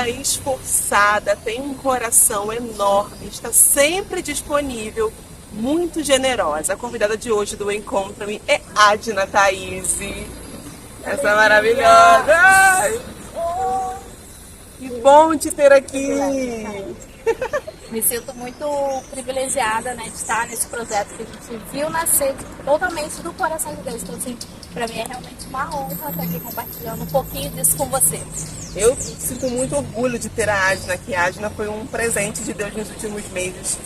alma esforçada, tem um coração enorme, está sempre disponível, muito generosa. A convidada de hoje do Encontra-me é Adna Thaís. Essa maravilhosa! Ai, que bom te ter aqui! Me sinto muito privilegiada, né, de estar nesse projeto que a gente viu nascer totalmente do coração de Deus. Então, assim, para mim é realmente uma honra estar aqui compartilhando um pouquinho disso com você. Eu sinto muito orgulho de ter a Adna aqui. A Adna foi um presente de Deus nos últimos meses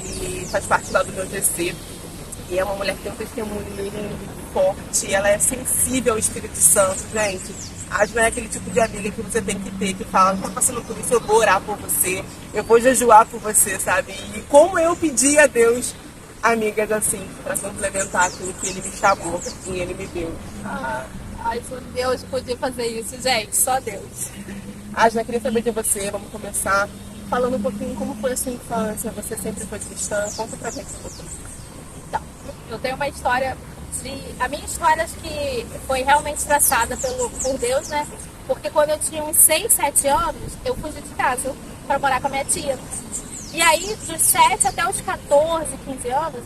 e faz parte lá do meu GC. E é uma mulher que tem um testemunho lindo, forte, ela é sensível ao Espírito Santo, gente. A Adna é aquele tipo de amiga que você tem que ter, que fala, tá passando por isso, eu vou orar por você, eu vou jejuar por você, sabe? E como eu pedi a Deus amigas assim, para complementar aquilo que Ele me chamou e Ele me deu. Ai, só Deus podia fazer isso, gente, só Deus. Adna, queria saber de você, vamos começar falando um pouquinho como foi a sua infância, você sempre foi cristã, conta pra gente um pouquinho. Então, eu tenho uma história... A minha história acho que foi realmente traçada por Deus, né? Porque quando eu tinha uns 6, 7 anos, eu fugi de casa para morar com a minha tia. E aí, dos 7 até os 14, 15 anos,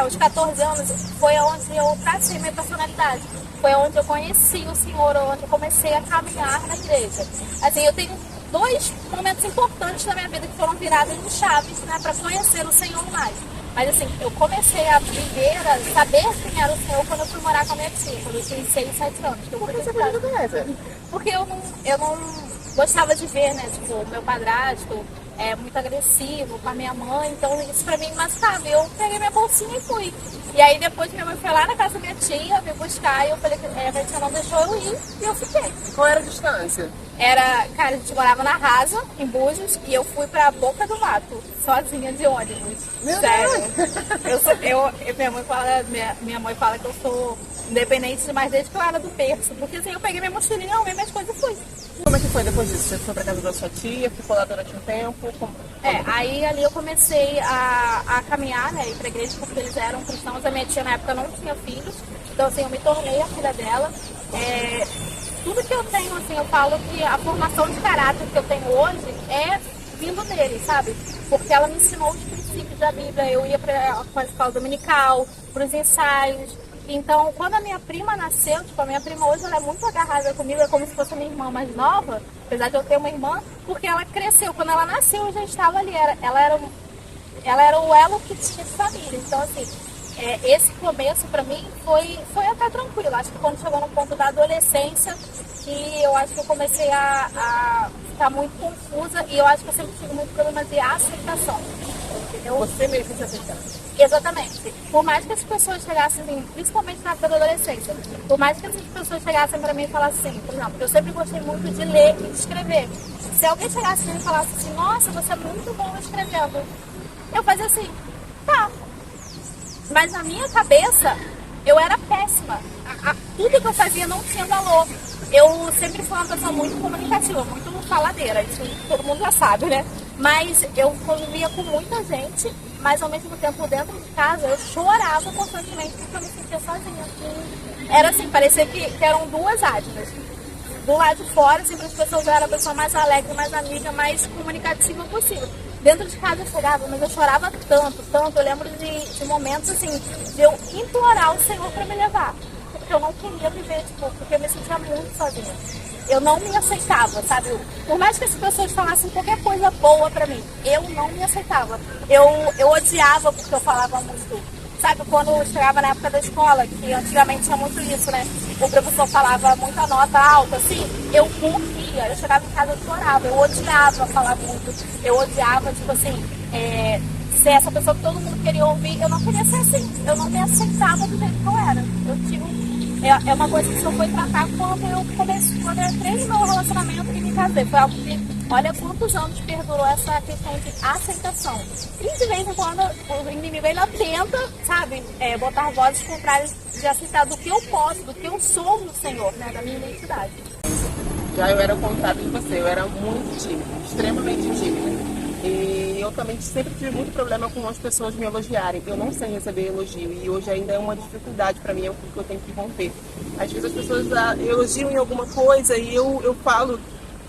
os 14 anos foi onde eu tracei minha personalidade. Foi onde eu conheci o Senhor, onde eu comecei a caminhar na igreja. Assim, eu tenho 2 momentos importantes na minha vida que foram virados em chaves, né, para conhecer o Senhor mais. Mas assim, eu comecei a viver, a saber quem era o Senhor quando eu fui morar com a minha tia, quando eu tinha 6, 7 anos. Por que você foi de casa? Porque eu não gostava de ver, né, tipo, o meu padrasto muito agressivo com a minha mãe, então isso pra mim me machucava. Eu peguei minha bolsinha e fui. E aí depois minha mãe foi lá na casa da minha tia me buscar e eu falei que a minha tia não deixou eu ir e eu fiquei. Qual era a distância? Cara, a gente morava na Rasa, em Búzios, e eu fui pra Boca do Mato, sozinha de ônibus. Meu Sério. Deus! Minha mãe fala que eu sou independente demais desde que eu era do berço, porque assim, eu peguei minha mochilinha, arrumei minhas coisas e fui. Como é que foi depois disso? Você foi pra casa da sua tia, ficou lá durante um tempo? Aí ali eu comecei a caminhar, né, ir pra igreja, porque eles eram cristãos. A minha tia na época não tinha filhos, então assim, eu me tornei a filha dela. Tudo que eu tenho, assim, eu falo que a formação de caráter que eu tenho hoje é vindo dele, sabe? Porque ela me ensinou os princípios da Bíblia. Eu ia para a escola dominical, para os ensaios. Então, quando a minha prima nasceu, tipo, a minha prima hoje ela é muito agarrada comigo, é como se fosse a minha irmã mais nova, apesar de eu ter uma irmã, porque ela cresceu. Quando ela nasceu, eu já estava ali. Ela era o elo que tinha de família. Então, assim, esse começo pra mim foi até tranquilo. Acho que quando chegou no ponto da adolescência, que eu acho que eu comecei a ficar muito confusa, e eu acho que eu sempre tive muito problema de aceitação. Entendeu? Você mesmo se aceitar. Exatamente. Por mais que as pessoas chegassem, assim, principalmente na época da adolescência, por mais que as pessoas chegassem pra mim e falassem assim, por exemplo, eu sempre gostei muito de ler e de escrever. Se alguém chegasse pra mim e falasse assim, nossa, você é muito bom escrevendo, eu fazia assim, tá. Mas na minha cabeça, eu era péssima. Tudo que eu fazia não tinha valor. Eu sempre fui uma pessoa muito comunicativa, muito faladeira, isso todo mundo já sabe, né? Mas eu convivia com muita gente, mas ao mesmo tempo dentro de casa eu chorava constantemente porque eu me sentia sozinha. Era assim, parecia que eram 2 Adnas. Do lado de fora, sempre as pessoas eram a pessoa mais alegre, mais amiga, mais comunicativa possível. Dentro de casa eu chorava, mas eu chorava tanto. Eu lembro de momentos assim, de eu implorar o Senhor para me levar. Porque eu não queria viver, tipo, porque eu me sentia muito sozinha. Eu não me aceitava, sabe? Por mais que as pessoas falassem qualquer coisa boa pra mim, eu não me aceitava. Eu odiava porque eu falava muito. Sabe, quando chegava na época da escola, que antigamente tinha muito isso, né? O professor falava muita nota alta, assim, eu morria. Eu chegava em casa e chorava. Eu odiava falar muito. Eu odiava, tipo assim, ser essa pessoa que todo mundo queria ouvir. Eu não queria ser assim. Eu não me aceitava do jeito que eu era. Eu tive é uma coisa que só foi tratar quando eu entrei no meu relacionamento e me casei. Foi algo que, olha quantos anos perdurou essa questão de aceitação. E de vez em quando o inimigo ainda tenta, sabe, botar vozes contrárias de aceitar do que eu posso, do que eu sou no Senhor, né, da minha identidade. Já eu era o contrário de você, eu era muito tímida, extremamente tímida. E eu também sempre tive muito problema com as pessoas me elogiarem. Eu não sei receber elogio e hoje ainda é uma dificuldade para mim, é o que eu tenho que romper. Às vezes as pessoas elogiam em alguma coisa e eu falo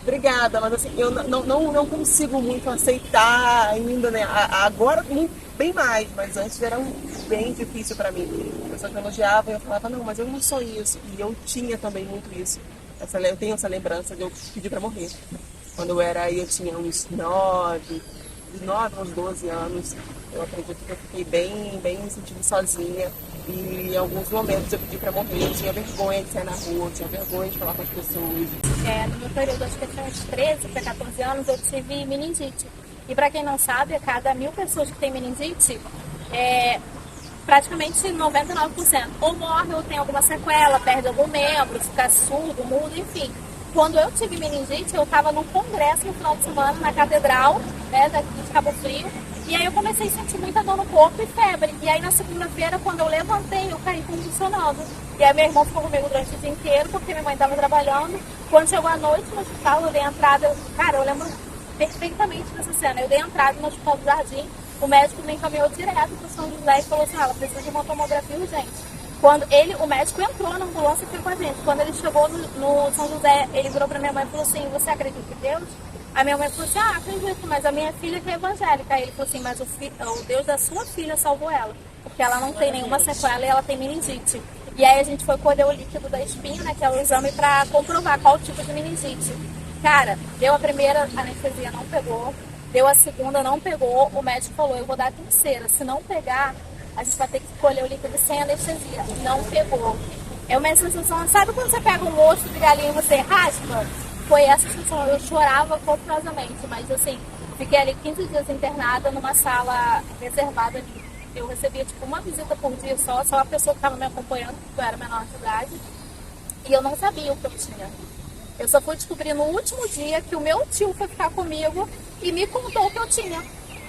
Obrigada, mas assim, eu não consigo muito aceitar ainda, né? Agora bem mais, mas antes era bem difícil para mim. As pessoas me elogiavam e eu falava, não, mas eu não sou isso. E eu tinha também muito isso. Eu tenho essa lembrança de eu pedir para morrer. Quando eu tinha uns 9 uns 12 anos. Eu acredito que eu fiquei bem me sentindo sozinha. E em alguns momentos eu pedi para morrer. Eu tinha vergonha de sair na rua, eu tinha vergonha de falar com as pessoas. No meu período, acho que eu tinha uns 13 para 14 anos, eu tive meningite. E para quem não sabe, a cada 1000 pessoas que tem meningite, praticamente 99% ou morre ou tem alguma sequela, perde algum membro, fica surdo, mudo, enfim. Quando eu tive meningite, eu estava num congresso no final de semana, na catedral, né, daqui de Cabo Frio, e aí eu comecei a sentir muita dor no corpo e febre. E aí na segunda-feira, quando eu levantei, eu caí convulsionando. E aí meu irmão ficou comigo durante o dia inteiro, porque minha mãe estava trabalhando. Quando chegou a noite no hospital, eu dei entrada, cara, eu lembro perfeitamente dessa cena. Eu dei entrada no Hospital do Jardim, o médico me encaminhou direto para o São José e falou assim, ela precisa de uma tomografia urgente. Quando o médico entrou na ambulância e foi com a gente. Quando ele chegou no São José, ele virou pra minha mãe e falou assim, você acredita em Deus? A minha mãe falou assim, acredito, mas a minha filha que é evangélica. Aí ele falou assim, mas o Deus da sua filha salvou ela, porque ela não tem nenhuma sequela e ela tem meningite. E aí a gente foi colher o líquido da espinha, né, que é o exame pra comprovar qual tipo de meningite. Cara, deu a primeira anestesia, não pegou. Deu a segunda, não pegou. O médico falou, eu vou dar a terceira. Se não pegar, a gente vai ter que colher o líquido sem anestesia. Não pegou. É uma sensação, sabe quando você pega um osso de galinha e você raspa? Foi essa sensação, eu chorava copiosamente, mas assim, fiquei ali 15 dias internada numa sala reservada ali. Eu recebia tipo uma visita por dia só a pessoa que estava me acompanhando, porque eu era menor de idade, e eu não sabia o que eu tinha. Eu só fui descobrir no último dia que o meu tio foi ficar comigo e me contou o que eu tinha.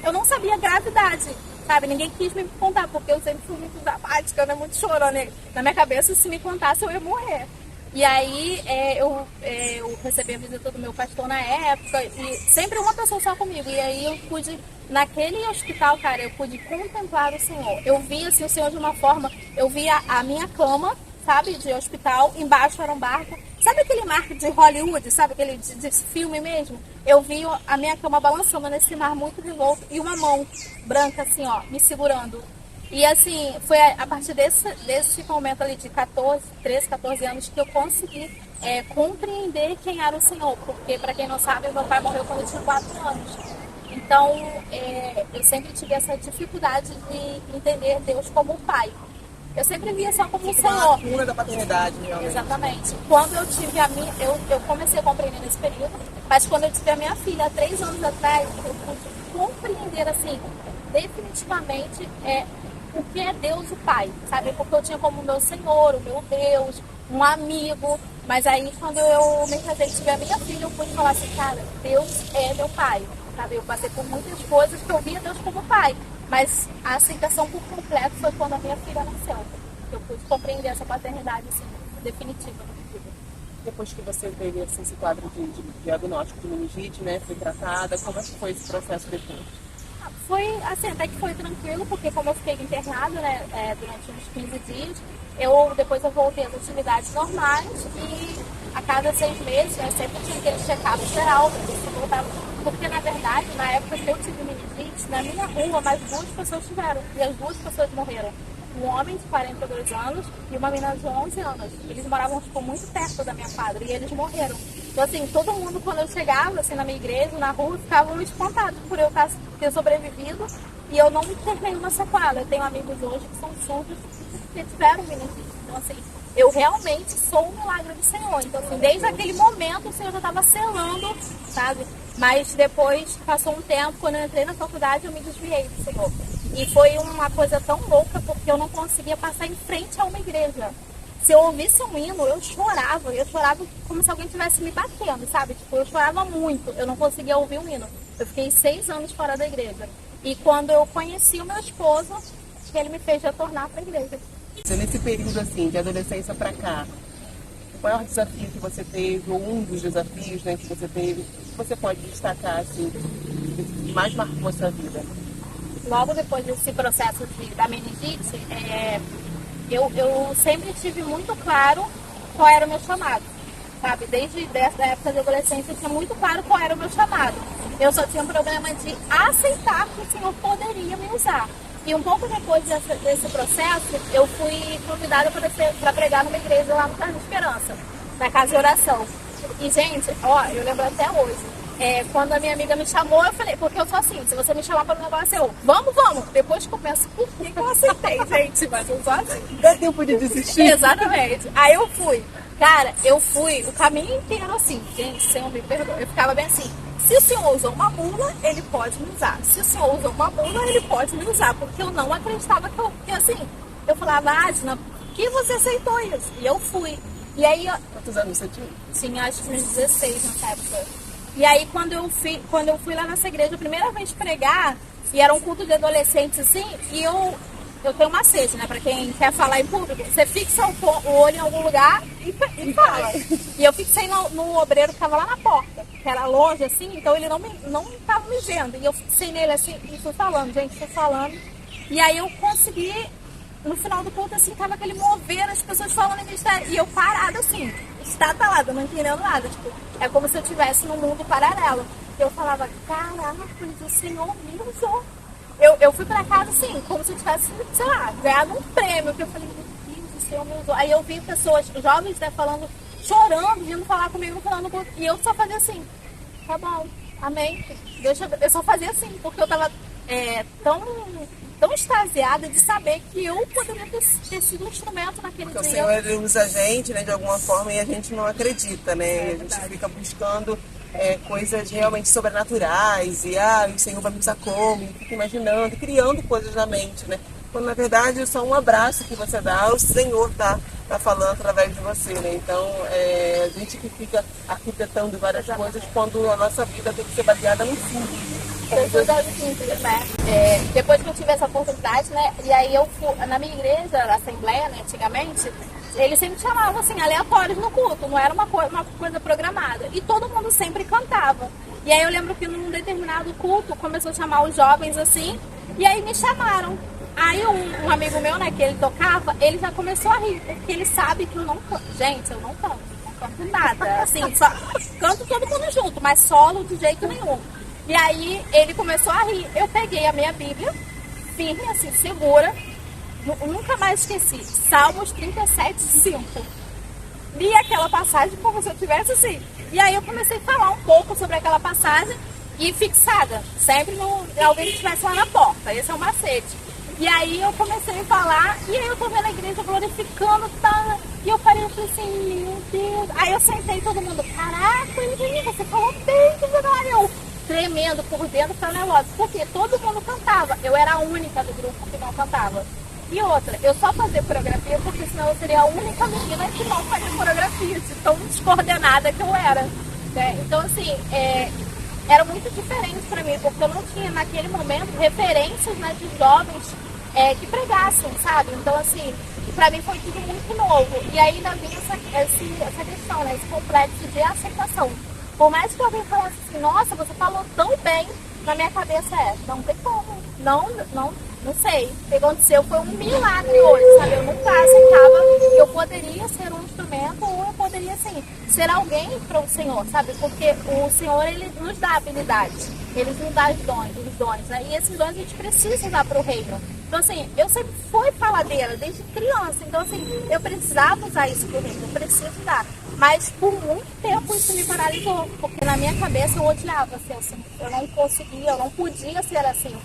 Eu não sabia a gravidade, sabe? Ninguém quis me contar, porque eu sempre fui muito dramática, né? Muito chorona. Na minha cabeça, se me contasse, eu ia morrer. E aí, eu recebi a visita do meu pastor na época, e sempre uma pessoa só comigo. E aí, eu pude, naquele hospital, cara, eu pude contemplar o Senhor. Eu vi, assim, o Senhor de uma forma, eu via a minha cama, sabe, de hospital, embaixo era um barco. Sabe aquele mar de Hollywood, sabe, aquele de filme mesmo? Eu vi a minha cama balançando nesse mar muito revolto e uma mão branca, assim, ó, me segurando. E assim, foi a partir desse momento ali de 13, 14 anos que eu consegui compreender quem era o Senhor. Porque, para quem não sabe, meu pai morreu quando eu tinha 4 anos. Então, eu sempre tive essa dificuldade de entender Deus como pai. Eu sempre via só como o Senhor. A cura da paternidade, realmente. Exatamente. Quando eu tive a minha... Eu comecei a compreender nesse período, mas quando eu tive a minha filha, há 3 anos atrás, eu pude compreender, assim, definitivamente, o que é Deus o Pai, sabe? Porque eu tinha como meu Senhor, o meu Deus, um amigo. Mas aí, quando eu me casei e tive a minha filha, eu pude falar assim, cara, Deus é meu Pai, sabe? Eu passei por muitas coisas que eu via Deus como Pai. Mas a aceitação por completo foi quando a minha filha nasceu. Eu pude compreender essa paternidade, assim, definitiva na minha vida. Depois que você teve assim, esse quadro de diagnóstico de meningite, né, foi tratada, como é que foi esse processo depois? Foi, assim, até que foi tranquilo, porque como eu fiquei internada, né, durante uns 15 dias, depois eu voltei às atividades normais e a cada 6 meses, né, sempre tinha aquele check-up geral, porque na verdade, na época que eu tive meningite, na minha rua, mais 2 pessoas tiveram, e as 2 pessoas morreram. Um homem de 42 anos e uma menina de 11 anos. Eles moravam, tipo, muito perto da minha quadra e eles morreram. Então, assim, todo mundo, quando eu chegava, assim, na minha igreja, na rua, ficavam espantados por eu ter sobrevivido e eu não ter nenhuma sequela. Eu tenho amigos hoje que são surdos que tiveram meningite. Então, assim, eu realmente sou um milagre do Senhor. Então, assim, desde aquele momento, o Senhor já estava selando, sabe? Mas depois, passou um tempo, quando eu entrei na faculdade, eu me desviei do Senhor. E foi uma coisa tão louca, porque eu não conseguia passar em frente a uma igreja. Se eu ouvisse um hino, eu chorava como se alguém estivesse me batendo, sabe? Tipo, eu chorava muito, eu não conseguia ouvir um hino. Eu fiquei 6 anos fora da igreja. E quando eu conheci o meu esposo, ele me fez retornar para a igreja. Nesse período, assim, de adolescência para cá, o maior desafio que você teve, ou um dos desafios, né, que você teve, que você pode destacar, assim, que mais marcou a sua vida? Logo depois desse processo da meningite, eu sempre tive muito claro qual era o meu chamado. sabe? Desde a época da adolescência eu tinha muito claro qual era o meu chamado. Eu só tinha um problema de aceitar que o Senhor poderia me usar. E um pouco depois desse processo, eu fui convidada para pregar numa igreja lá no Jardim Esperança, na casa de oração. E, gente, ó, eu lembro até hoje. Quando a minha amiga me chamou, eu falei, porque eu sou assim, se você me chamar para um negócio, eu, vamos. Depois que eu penso, por que eu aceitei, gente? Mas eu sou assim. Dá tempo de desistir? Exatamente. Aí eu fui. Cara, eu fui o caminho inteiro assim. Gente, Senhor me perdoa. Eu ficava bem assim. Se o Senhor usou uma mula, Ele pode me usar. Se o Senhor usou uma mula, Ele pode me usar. Porque eu não acreditava que assim, eu falava, Adna, por que você aceitou isso? E eu fui. E aí... Quantos anos você tinha? Tinha, acho que uns 16 nessa época. E aí, quando eu fui lá nessa igreja, a primeira vez pregar, e era um culto de adolescentes, assim, e eu tenho uma sede, né? Pra quem quer falar em público, você fixa o olho em algum lugar e fala. E eu fixei no obreiro que tava lá na porta, que era longe, assim, então ele não tava me vendo. E eu fixei nele, assim, e fui falando, gente, fui falando. E aí eu consegui, no final do culto, assim, tava aquele mover, as pessoas falando em mistério, e eu parada, assim, estatalada, não entendendo nada. Tipo, é como se eu estivesse num mundo paralelo. Eu falava, caraca, o Senhor me usou. Eu fui pra casa, assim, como se eu tivesse, sei lá, ganhado um prêmio. Que eu falei, meu Deus, o Senhor me usou. Aí eu vi pessoas, jovens, né, falando, chorando, vindo falar comigo, falando comigo. E eu só fazia assim, tá bom, amém. Eu só fazia assim, porque eu tava tão extasiada de saber que eu poderia ter sido um instrumento naquele porque dia. O Senhor, Ele usa a gente, né, de alguma forma, e a gente não acredita, né? A gente fica buscando coisas realmente sobrenaturais, e o Senhor vai me usar como? E fica imaginando, criando coisas na mente, né? Quando na verdade é só um abraço que você dá, o Senhor tá falando através de você, né? Então, a gente que fica arquitetando várias coisas, quando a nossa vida tem que ser baseada no fundo. Simples, né? Depois que eu tive essa oportunidade, né? E aí eu fui, na minha igreja, na Assembleia, né, antigamente, eles sempre chamavam assim, aleatórios no culto, não era uma coisa programada. E todo mundo sempre cantava. E aí eu lembro que num determinado culto começou a chamar os jovens assim, e aí me chamaram. Aí um amigo meu, né, que ele tocava, ele já começou a rir, porque ele sabe que eu não canto. Gente, eu não canto nada. Assim, só canto todo mundo junto, mas solo de jeito nenhum. E aí ele começou a rir. Eu peguei a minha Bíblia, firme, assim, segura, nunca mais esqueci. Salmos 37:5. Li aquela passagem como se eu tivesse assim. E aí eu comecei a falar um pouco sobre aquela passagem e fixada, sempre alguém que estivesse lá na porta. Esse é o macete. E aí eu comecei a falar, e aí eu tô vendo a igreja glorificando, tá? E eu parei e falei assim, meu Deus. Aí eu sentei todo mundo, caraca, você falou bem, que verdade. Eu tremendo por dentro, falando negócio. Porque todo mundo cantava. Eu era a única do grupo que não cantava. E outra, eu só fazia coreografia porque senão eu seria a única menina que não fazia coreografia, de tão descoordenada que eu era. Né? Então, assim, era muito diferente pra mim, porque eu não tinha naquele momento referências, né, de jovens que pregassem, sabe? Então, assim, pra mim foi tudo muito novo. E aí ainda vinha essa questão, né, esse complexo de aceitação. Por mais que alguém falasse assim, nossa, você falou tão bem, na minha cabeça não tem como. Não sei. O que aconteceu foi um milagre hoje, sabe? Eu nunca aceitava que eu poderia ser um instrumento ou eu poderia, assim, ser alguém para o Senhor, sabe? Porque o Senhor, Ele nos dá habilidades, Ele nos dá os dons, né? E esses dons a gente precisa usar para o reino. Então, assim, eu sempre fui faladeira, desde criança. Então, assim, eu precisava usar isso para o reino, eu preciso usar. Mas por muito tempo isso me paralisou, porque na minha cabeça eu odiava ser assim. Eu não conseguia, eu não podia ser assim.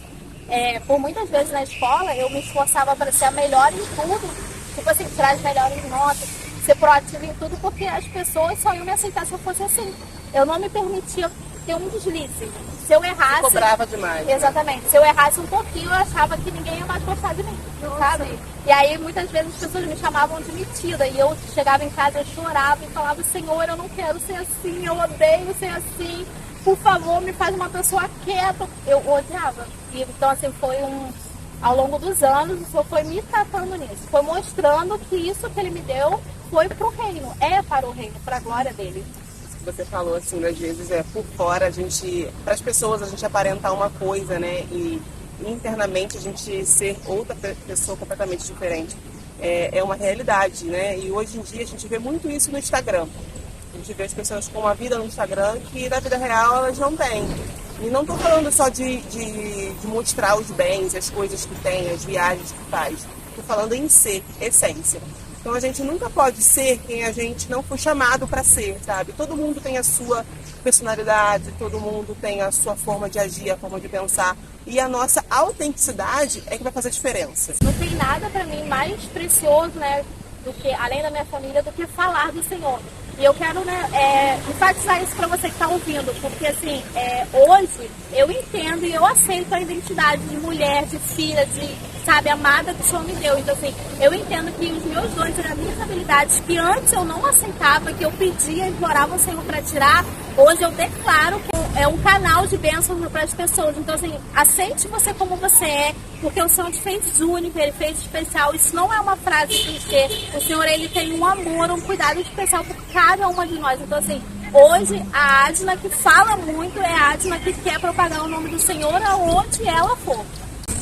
Por muitas vezes na escola eu me esforçava para ser a melhor em tudo, tipo assim, tirar as melhores notas, ser proativa em tudo, porque as pessoas só iam me aceitar se eu fosse assim. Eu não me permitia ter um deslize. Se eu errasse... Você cobrava demais. Exatamente. Né? Se eu errasse um pouquinho, eu achava que ninguém ia mais gostar de mim, sabe? E aí, muitas vezes, as pessoas me chamavam de metida. E eu chegava em casa, eu chorava e falava, Senhor, eu não quero ser assim, eu odeio ser assim. Por favor, me faz uma pessoa quieta. Eu odiava. E, então, assim, ao longo dos anos, o Senhor foi me tratando nisso. Foi mostrando que isso que Ele me deu foi pro reino. É para o reino, para a glória dEle. Você falou assim, às vezes por fora para as pessoas a gente aparentar uma coisa, né, e internamente a gente ser outra pessoa completamente diferente. É uma realidade, né, e hoje em dia a gente vê muito isso no Instagram. A gente vê as pessoas com uma vida no Instagram que na vida real elas não têm. E não estou falando só de mostrar os bens, as coisas que tem, as viagens que faz. Estou falando em ser, essência. Então a gente nunca pode ser quem a gente não foi chamado para ser, sabe? Todo mundo tem a sua personalidade, todo mundo tem a sua forma de agir, a forma de pensar. E a nossa autenticidade é que vai fazer a diferença. Não tem nada para mim mais precioso, né, do que, além da minha família, do que falar do Senhor. E eu quero, né, enfatizar isso para você que está ouvindo, porque assim, hoje eu entendo e eu aceito a identidade de mulher, de filha, sabe, amada que o Senhor me deu. Então assim, eu entendo que os meus dons e as minhas habilidades que antes eu não aceitava, que eu pedia, implorava o Senhor para tirar, hoje eu declaro que é um canal de bênçãos para as pessoas. Então assim, aceite você como você é, porque o Senhor te fez único, Ele fez especial. Isso não é uma frase clichê. O Senhor, Ele tem um amor, um cuidado especial por cada uma de nós. Então assim, hoje a Adna que fala muito é a Adna que quer propagar o nome do Senhor aonde ela for.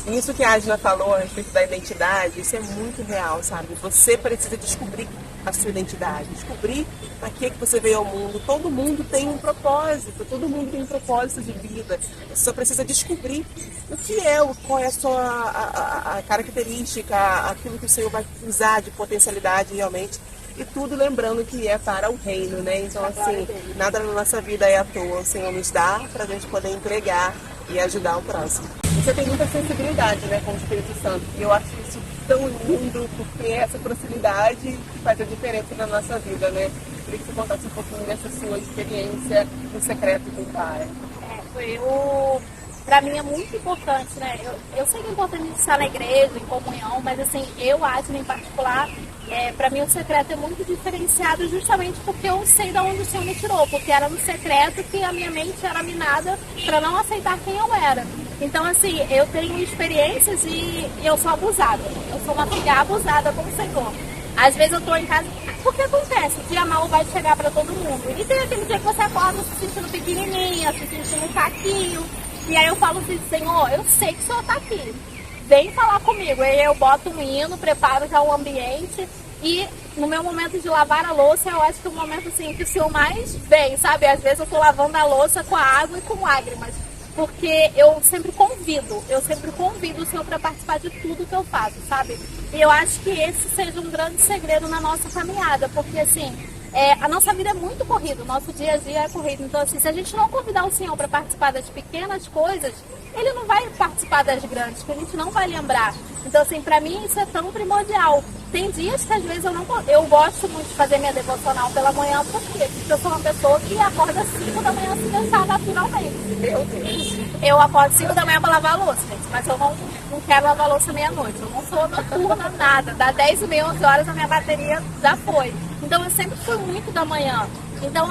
Isso que a Adna falou a respeito da identidade, isso é muito real, sabe? Você precisa descobrir a sua identidade, descobrir para que você veio ao mundo. Todo mundo tem um propósito, todo mundo tem um propósito de vida. Você só precisa descobrir o que é, qual é a sua a característica, aquilo que o Senhor vai usar de potencialidade realmente. E tudo lembrando que é para o reino, né? Então, assim, nada na nossa vida é à toa. O Senhor nos dá para a gente poder entregar e ajudar o próximo. Você tem muita sensibilidade, né, com o Espírito Santo. E eu acho isso tão lindo, porque é essa proximidade que faz a diferença na nossa vida, né? Queria que você contasse um pouquinho dessa sua experiência no secreto com o Pai. Pra mim é muito importante, né? Eu sei que é importante estar na igreja, em comunhão, mas assim, eu acho em particular, pra mim o secreto é muito diferenciado justamente porque eu sei de onde o Senhor me tirou, porque era no secreto que a minha mente era minada para não aceitar quem eu era. Então assim, eu tenho experiências e eu sou abusada. Eu sou uma filha abusada com o Senhor. Às vezes eu tô em casa, porque acontece, o dia mal vai chegar para todo mundo. E tem aquele dia que você acorda se sentindo pequenininha, se sentindo um caquinho. E aí eu falo assim, Senhor, eu sei que o Senhor está aqui, vem falar comigo. Aí eu boto um hino, preparo já o ambiente e no meu momento de lavar a louça, eu acho que é o momento assim que o Senhor mais vem, sabe? Às vezes eu tô lavando a louça com a água e com lágrimas, porque eu sempre convido o Senhor para participar de tudo que eu faço, sabe? E eu acho que esse seja um grande segredo na nossa caminhada, porque assim, a nossa vida é muito corrida, o nosso dia a dia é corrido. Então, assim, se a gente não convidar o Senhor para participar das pequenas coisas, Ele não vai participar das grandes, que a gente não vai lembrar. Então, assim, para mim isso é tão primordial. Tem dias que às vezes eu gosto muito de fazer minha devocional pela manhã, por quê? Porque eu sou uma pessoa que acorda às 5 da manhã se pensar naturalmente. Meu Deus. Eu acordo às 5 da manhã para lavar a louça, gente, mas eu não quero lavar a louça meia-noite. Eu não sou noturna, nada. Da 10h30, 11 horas a minha bateria já foi. Então eu sempre fui muito da manhã. Então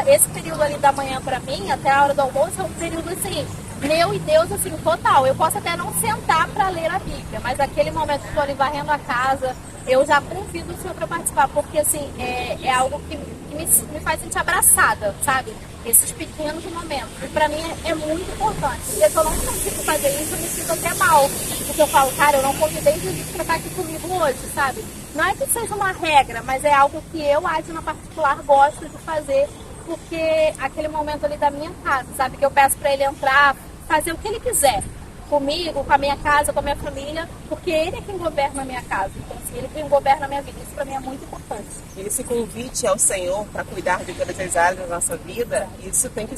esse período ali da manhã pra mim, até a hora do almoço, é um período assim, meu e Deus, assim, total. Eu posso até não sentar pra ler a Bíblia, mas aquele momento que eu tô ali varrendo a casa, eu já convido o Senhor pra participar, porque assim, é algo que me faz sentir abraçada, sabe? Esses pequenos momentos. E pra mim é muito importante. E se eu não consigo fazer isso, eu me sinto até mal. Porque eu falo, cara, eu não convidei Jesus pra estar aqui comigo hoje, sabe? Não é que seja uma regra, mas é algo que eu, Adna particular, gosto de fazer, porque aquele momento ali da minha casa, sabe? Que eu peço pra ele entrar, fazer o que ele quiser. Comigo, com a minha casa, com a minha família, porque ele é quem governa a minha casa. Então, assim, ele é quem governa a minha vida. Isso pra mim é muito importante. Esse convite ao Senhor para cuidar de todas as áreas da nossa vida, isso tem que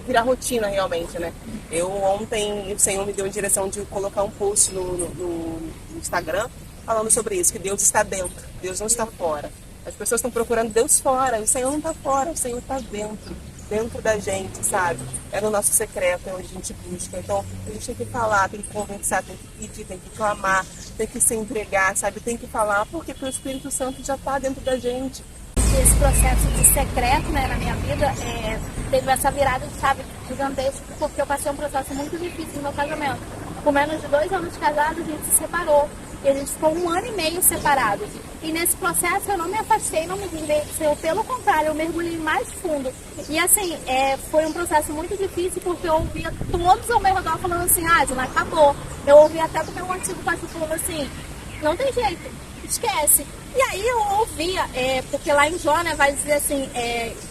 virar rotina realmente, né? Ontem, o Senhor me deu a direção de colocar um post no Instagram falando sobre isso, que Deus está dentro, Deus não está fora. As pessoas estão procurando Deus fora, e o Senhor não está fora, o Senhor está dentro da gente, sabe? É no nosso secreto, é onde a gente busca. Então, a gente tem que falar, tem que conversar, tem que pedir, tem que clamar, tem que se entregar, sabe? Tem que falar, porque o Espírito Santo já está dentro da gente. Esse processo de secreto, né, na minha vida, teve essa virada de chave gigantesca, porque eu passei um processo muito difícil no meu casamento. Com menos de 2 anos de casado, a gente se separou. E a gente ficou 1 ano e meio separados. E nesse processo eu não me afastei, não me desliguei. Pelo contrário, eu mergulhei mais fundo. E assim, foi um processo muito difícil, porque eu ouvia todos ao meu redor falando assim, Adna, acabou. Eu ouvi até do meu antigo pastor falando assim, não tem jeito. esquece. E aí eu ouvia, porque lá em Jó, né, vai dizer assim,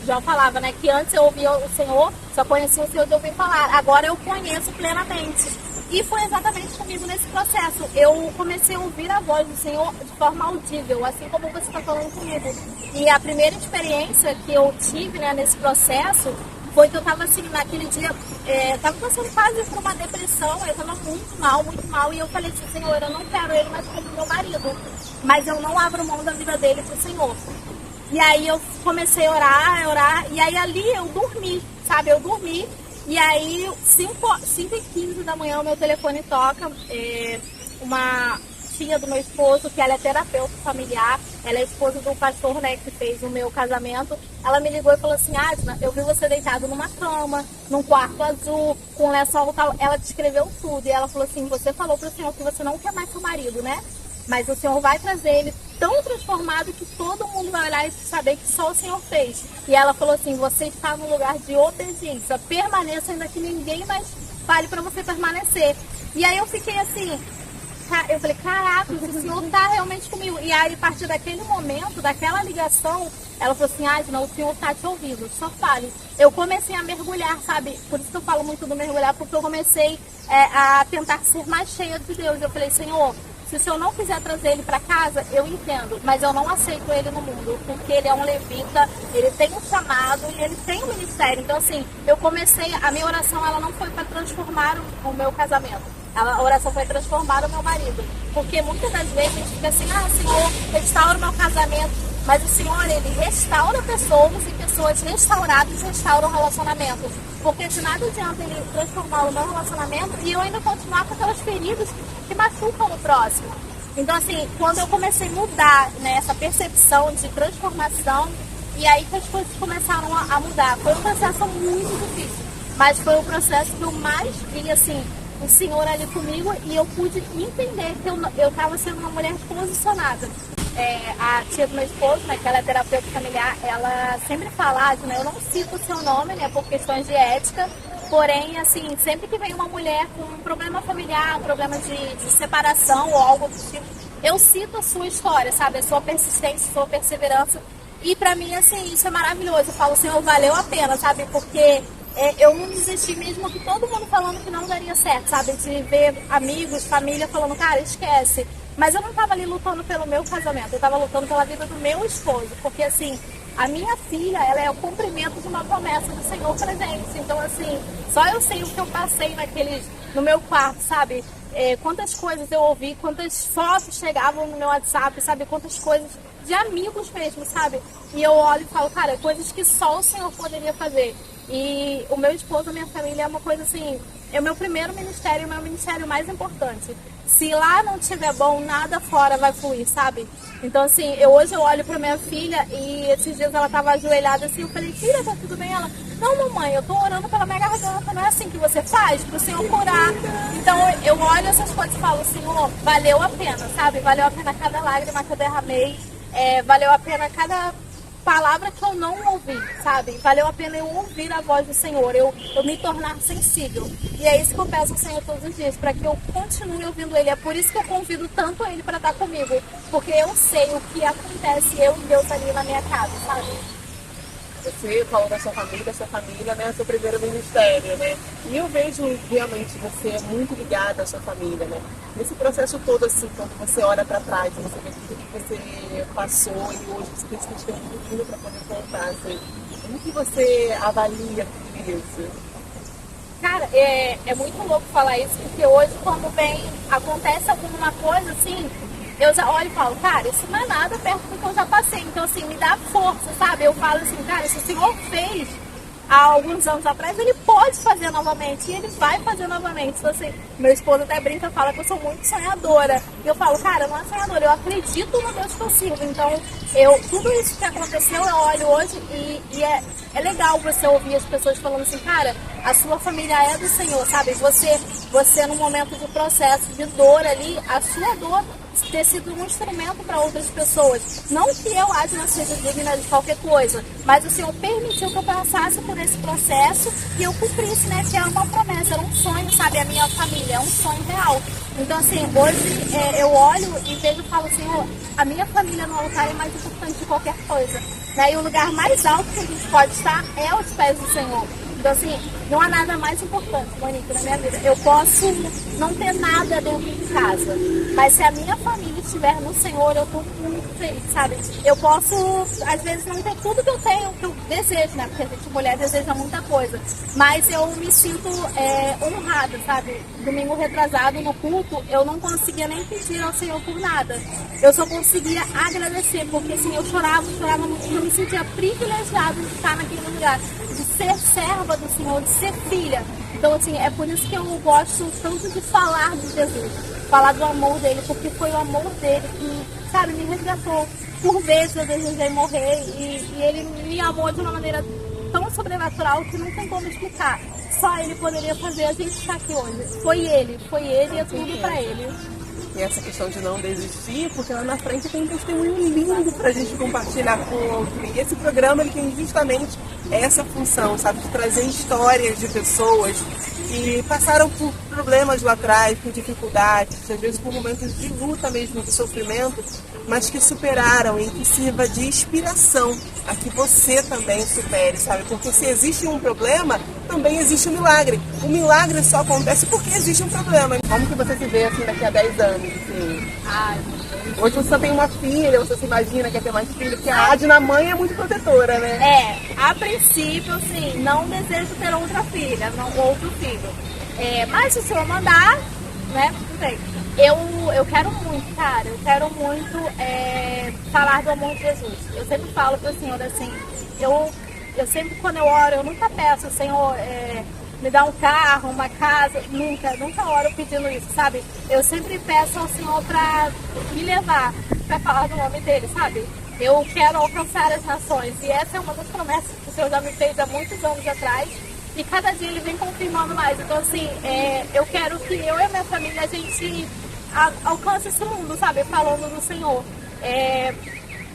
Jó falava, né, que antes eu ouvia o Senhor, só conhecia o Senhor de ouvir falar, agora eu conheço plenamente. E foi exatamente comigo nesse processo. Eu comecei a ouvir a voz do Senhor de forma audível, assim como você está falando comigo. E a primeira experiência que eu tive, né, nesse processo foi que eu estava assim, naquele dia, estava passando quase por uma depressão, eu estava muito mal, e eu falei assim, Senhor, eu não quero ele mais como meu marido, mas eu não abro mão da vida dele pro Senhor. E aí eu comecei a orar, e aí ali eu dormi, sabe, e aí 5h15 da manhã o meu telefone toca, uma tia do meu esposo, que ela é terapeuta familiar, ela é esposa do pastor, né, que fez o meu casamento. Ela me ligou e falou assim, Adna, eu vi você deitado numa cama, num quarto azul, com lençol tal. Ela descreveu tudo e ela falou assim, você falou pro Senhor que você não quer mais seu marido, né? Mas o Senhor vai trazer ele tão transformado que todo mundo vai olhar e saber que só o Senhor fez. E ela falou assim, você está no lugar de obediência, permaneça ainda que ninguém mais fale para você permanecer. E aí eu fiquei assim, eu falei, caraca, o Senhor está realmente comigo. E aí, a partir daquele momento, daquela ligação, ela falou assim, Adna, o Senhor está te ouvindo, só fale. Eu comecei a mergulhar, sabe? Por isso que eu falo muito do mergulhar, porque eu comecei a tentar ser mais cheia de Deus. Eu falei, Senhor, se o Senhor não quiser trazer ele para casa, eu entendo, mas eu não aceito ele no mundo, porque ele é um levita, ele tem um chamado e ele tem um ministério. Então, assim, eu comecei, a minha oração, ela não foi para transformar o meu casamento. A oração foi transformar o meu marido. Porque muitas das vezes a gente fica assim, Senhor, restaura o meu casamento. Mas o Senhor, ele restaura pessoas e pessoas restauradas restauram relacionamentos. Porque de nada adianta ele transformar o meu relacionamento e eu ainda continuar com aquelas feridas que machucam o próximo. Então, assim, quando eu comecei a mudar, né, essa percepção de transformação, e aí que as coisas começaram a mudar. Foi um processo muito difícil, mas foi o processo que eu mais vi, assim, o Senhor ali comigo, e eu pude entender que eu estava sendo uma mulher posicionada. A tia do meu esposo, né, que ela é terapeuta familiar, ela sempre fala, né, eu não cito o seu nome, né, por questões de ética, porém, assim, sempre que vem uma mulher com um problema familiar, um problema de separação ou algo do tipo, eu cito a sua história, sabe, a sua persistência, a sua perseverança, e pra mim, assim, isso é maravilhoso. Eu falo, Senhor, valeu a pena, sabe, porque eu não desisti mesmo que todo mundo falando que não daria certo, sabe? De ver amigos, família falando, cara, esquece. Mas eu não estava ali lutando pelo meu casamento, eu estava lutando pela vida do meu esposo. Porque, assim, a minha filha, ela é o cumprimento de uma promessa do Senhor presente. Então, assim, só eu sei o que eu passei no meu quarto, sabe? Quantas coisas eu ouvi, quantas fotos chegavam no meu WhatsApp, sabe? Quantas coisas de amigos mesmo, sabe? E eu olho e falo, cara, coisas que só o Senhor poderia fazer. E o meu esposo, a minha família é uma coisa assim, é o meu primeiro ministério, o meu ministério mais importante. Se lá não estiver bom, nada fora vai fluir, sabe? Então, assim, hoje eu olho pra minha filha e esses dias ela tava ajoelhada assim, eu falei, filha, tá tudo bem? Ela, não, mamãe, eu tô orando pela minha garganta, não é assim que você faz? Pro Senhor curar. Então, eu olho essas coisas e falo, Senhor, valeu a pena, sabe? Valeu a pena cada lágrima que eu derramei, valeu a pena cada palavra que eu não ouvi, sabe? Valeu a pena eu ouvir a voz do Senhor, eu me tornar sensível. E é isso que eu peço ao Senhor todos os dias, para que eu continue ouvindo Ele. É por isso que eu convido tanto Ele para estar comigo, porque eu sei o que acontece, eu e Deus ali na minha casa, sabe? Você falou da sua família, né? Seu primeiro ministério, né? E eu vejo realmente você é muito ligada à sua família, né? Nesse processo todo, assim, quando você olha para trás, você vê tudo que você passou e hoje você tem que ter um pouquinho para poder contar, assim. Como que você avalia tudo isso? Cara, é muito louco falar isso, porque hoje quando acontece alguma coisa, assim, eu já olho e falo, cara, isso não é nada perto do que eu já passei. Então, assim, me dá força, sabe? Eu falo assim, cara, se o Senhor fez há alguns anos atrás, Ele pode fazer novamente. E Ele vai fazer novamente. Então, assim, meu esposo até brinca, fala que eu sou muito sonhadora. E eu falo, cara, não é sonhadora, eu acredito no Deus que eu sirvo. Então, tudo isso que aconteceu, eu olho hoje e é legal você ouvir as pessoas falando assim, cara, a sua família é do Senhor, sabe? Você num momento de processo, de dor ali, a sua dor ter sido um instrumento para outras pessoas. Não que eu, Adna, seja digna de qualquer coisa, mas o Senhor permitiu que eu passasse por esse processo e eu cumprisse, né? Que é uma promessa, era um sonho, sabe? A minha família é um sonho real. Então, assim, hoje eu olho e vejo e falo assim, a minha família no altar é mais importante que qualquer coisa. Né? E o lugar mais alto que a gente pode estar é aos pés do Senhor. Então, assim, não há nada mais importante, Monique, na minha vida. Eu posso não ter nada dentro de casa, mas se a minha família estiver no Senhor, eu estou muito feliz, sabe? Eu posso, às vezes, não ter tudo que eu tenho, que eu desejo, né? Porque a gente, mulher, deseja muita coisa. Mas eu me sinto honrada, sabe? Domingo retrasado, no culto, eu não conseguia nem pedir ao Senhor por nada. Eu só conseguia agradecer, porque, assim, eu chorava muito, eu me sentia privilegiada de estar naquele lugar, de ser serva do Senhor, de ser filha. Então, assim, é por isso que eu gosto tanto de falar de Jesus, falar do amor dele, porque foi o amor dele que, sabe, me resgatou. Por vezes eu desejei morrer e ele me amou de uma maneira tão sobrenatural que não tem como explicar. Só ele poderia fazer a gente estar aqui hoje. Foi ele e é tudo pra ele. E essa questão de não desistir, porque lá na frente tem um testemunho lindo pra gente compartilhar com o outro. E esse programa ele tem justamente essa função, sabe? De trazer histórias de pessoas que passaram por problemas lá atrás, por dificuldades, às vezes por momentos de luta mesmo, de sofrimento, mas que superaram e que sirva de inspiração a que você também supere, sabe? Porque se existe um problema, também existe um milagre. O milagre só acontece porque existe um problema. Como que você se vê assim daqui a 10 anos? Assim? Ai, Hoje você só tem uma filha, você se imagina que quer ter mais filha, porque a Adna mãe é muito protetora, né? a princípio, assim, não desejo ter outra filha, não outro filho. Mas se o senhor mandar, né, tudo bem. Eu quero muito, cara, eu quero muito falar do amor de Jesus. Eu sempre falo pro Senhor assim, eu sempre quando eu oro, eu nunca peço, Senhor, me dá um carro, uma casa, nunca oro pedindo isso, sabe? Eu sempre peço ao Senhor pra me levar, pra falar do nome dele, sabe? Eu quero alcançar as nações e essa é uma das promessas que o Senhor já me fez há muitos anos atrás. E cada dia ele vem confirmando mais. Então, assim, eu quero que eu e a minha família, a gente alcance esse mundo, sabe? Falando do Senhor.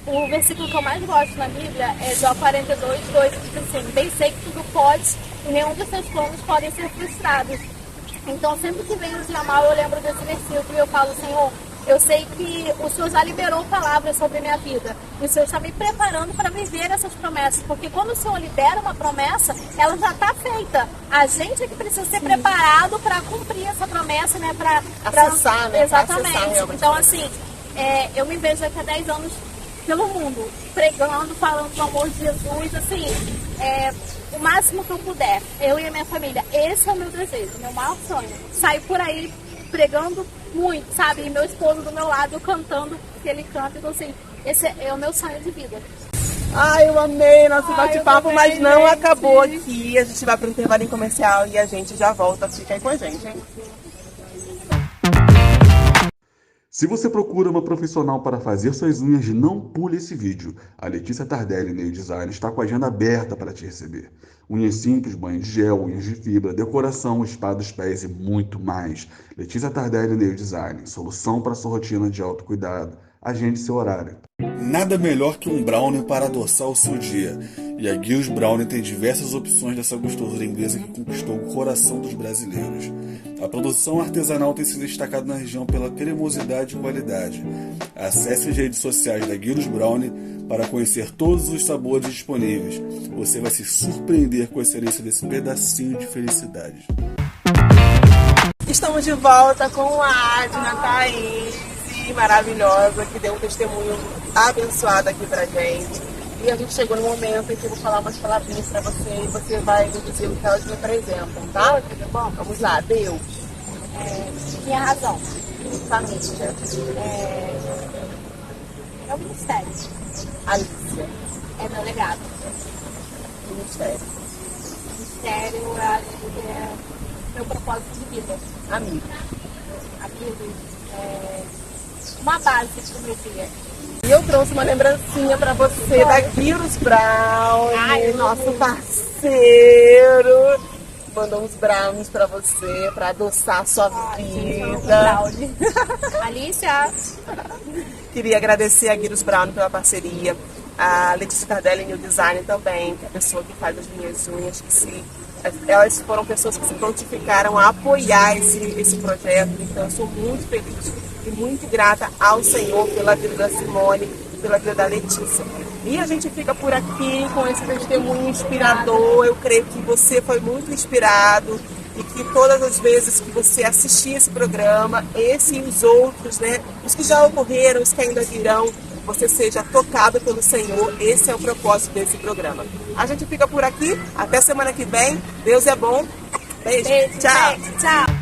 O versículo que eu mais gosto na Bíblia é Jó 42, 2, que diz assim, bem sei que tudo pode e nenhum dos seus planos podem ser frustrados. Então, sempre que vem o dia mal, eu lembro desse versículo e eu falo, Senhor, eu sei que o Senhor já liberou palavras sobre a minha vida. E o Senhor está me preparando para viver essas promessas. Porque quando o Senhor libera uma promessa, ela já está feita. A gente é que precisa ser preparado para cumprir essa promessa, né? Para acessar, né? Exatamente. Pra acessar, então, assim, eu me vejo daqui a 10 anos pelo mundo, pregando, falando do amor de Jesus, assim, o máximo que eu puder, eu e a minha família. Esse é o meu desejo, meu maior sonho. Sair por aí pregando muito, sabe? E meu esposo do meu lado cantando, que ele canta. Então, assim, esse é o meu sonho de vida. Ai, eu amei nosso bate-papo, mas não acabou aqui. A gente vai para o intervalo comercial e a gente já volta. Fica aí com a gente, hein? Se você procura uma profissional para fazer suas unhas, não pule esse vídeo. A Letícia Tardelli Nail Design está com a agenda aberta para te receber. Unhas simples, banho de gel, unhas de fibra, decoração, spa dos pés e muito mais. Letícia Tardelli Nail Design, solução para sua rotina de autocuidado. Agende seu horário. Nada melhor que um brownie para adoçar o seu dia. E a Gills Brownie tem diversas opções dessa gostosura inglesa que conquistou o coração dos brasileiros. A produção artesanal tem se destacado na região pela cremosidade e qualidade. Acesse as redes sociais da Gills Brownie para conhecer todos os sabores disponíveis. Você vai se surpreender com a excelência desse pedacinho de felicidade. Estamos de volta com a Adna Thaís, maravilhosa, que deu um testemunho abençoado aqui pra gente. E a gente chegou no momento em que eu vou falar umas palavrinhas pra você e você vai me dizer o que elas representam, tá? Tudo bom? Vamos lá. Deus. Minha razão. Família. É o ministério. Alicia. É meu legado. Ministério. Ministério, eu acho que é meu propósito de vida. Amigo. Amigos, uma base pro meu dia. E eu trouxe uma lembrancinha pra você da Gills Brownie, Ai, nosso parceiro. Mandou uns brownies pra você, pra adoçar a sua vida. Alicia. Queria agradecer a Gills Brownie pela parceria, a Letícia Tardelli Nail Design também, que é a pessoa que faz as minhas unhas, que se elas foram pessoas que se prontificaram a apoiar esse projeto. Então eu sou muito feliz e muito grata ao Senhor pela vida da Simone e pela vida da Letícia. E a gente fica por aqui com esse testemunho inspirador. Eu creio que você foi muito inspirado e que todas as vezes que você assistir esse programa, esse e os outros, né, os que já ocorreram, os que ainda virão, você seja tocado pelo Senhor. Esse é o propósito desse programa. A gente fica por aqui. Até semana que vem. Deus é bom. Beijo. Beijo, Tchau. gente, tchau.